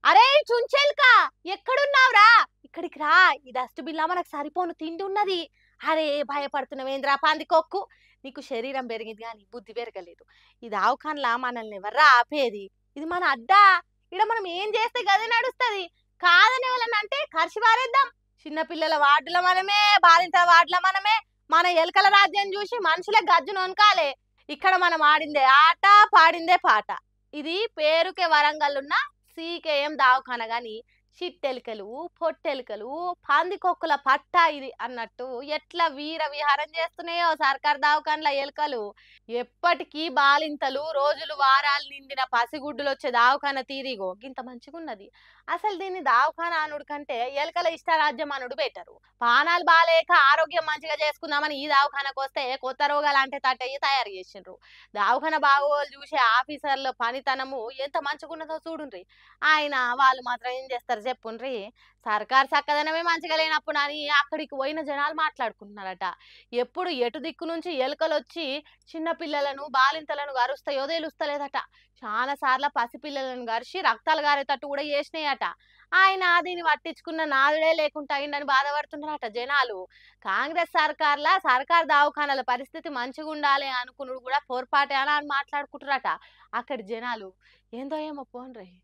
అరే చుంచెల్కా, ఎక్కడున్నావురా? ఇక్కడికి రా. ఈ డస్ట్ బిల్లా మనకు సరిపోను తిండి ఉన్నది. అరే భయపడుతున్నావేంద్రా పందికొక్కు. నీకు శరీరం పెరిగింది కానీ బుద్ధి పెరగలేదు. ఈ దవాఖానలా మనల్ని ఎవర్రా ఆపేది? ఇది మన అడ్డా. ఇడ మనం ఏం చేస్తే గదే నడుస్తది. కాదని ఎవరన్నా అంటే కరిచి పారేద్దాం. చిన్నపిల్లల వార్డుల మనమే, బాలింతల వార్డుల మనమే. మన ఎలకల రాజ్యం చూసి మనుషులే గజ్జును వనకాలే. ఇక్కడ మనం ఆడిందే ఆట, పాడిందే పాట. ఇది పేరుకే వరంగల్ ఉన్న సీకేఎం దవాఖాన గాని చిట్టెలికలు, పొట్టెలికలు, పందికొక్కుల పట్టా ఇది అన్నట్టు ఎట్లా వీర విహారం చేస్తున్నాయో సర్కార్ దవాఖానల ఎలుకలు. ఎప్పటికీ బాలింతలు, రోజులు వారాలు నిండిన పసిగుడ్డులు వచ్చే దవాఖాన తీరిగో గింత మంచిగున్నది. అసలు దీన్ని దవాఖాన అనుడు కంటే ఎలుకల ఇష్టారాజ్యం అనుడు బెటరు. పానాలు బాలేక ఆరోగ్యం మంచిగా చేసుకుందామని ఈ దవాఖానకు వస్తే కొత్త రోగాలు అంటే తట్టయి తయారు చేసిండ్రు. దవాఖాన బాగోలు చూసే ఆఫీసర్ల పనితనము ఎంత మంచిగున్నదో చూడుండ్రి. ఆయన వాళ్ళు మాత్రం ఏం చేస్తారు చెప్పుండ్రి. సర్కార్ చక్కదనమే మంచిగా లేనప్పుడు అని అక్కడికి పోయిన జనాలు మాట్లాడుకుంటున్నారట. ఎప్పుడు ఎటు దిక్కు నుంచి ఎలుకలొచ్చి చిన్న పిల్లలను, బాలింతలను గరుస్తాయో తెలుస్తలేదట. చాలా సార్లు పసిపిల్లలను గరిచి రక్తాలు గారేటట్టు కూడా చేసినాయట. ఆయన దీన్ని పట్టించుకున్న నాదుడే లేకుండా అయిందని బాధపడుతున్నారట జనాలు. కాంగ్రెస్ సర్కార్ల సర్కార్ దవాఖానాల పరిస్థితి మంచిగా ఉండాలి అనుకున్నాడు కూడా పొరపాటే అని మాట్లాడుకుంటారట అక్కడి జనాలు. ఏందో ఏమో పోన్రి.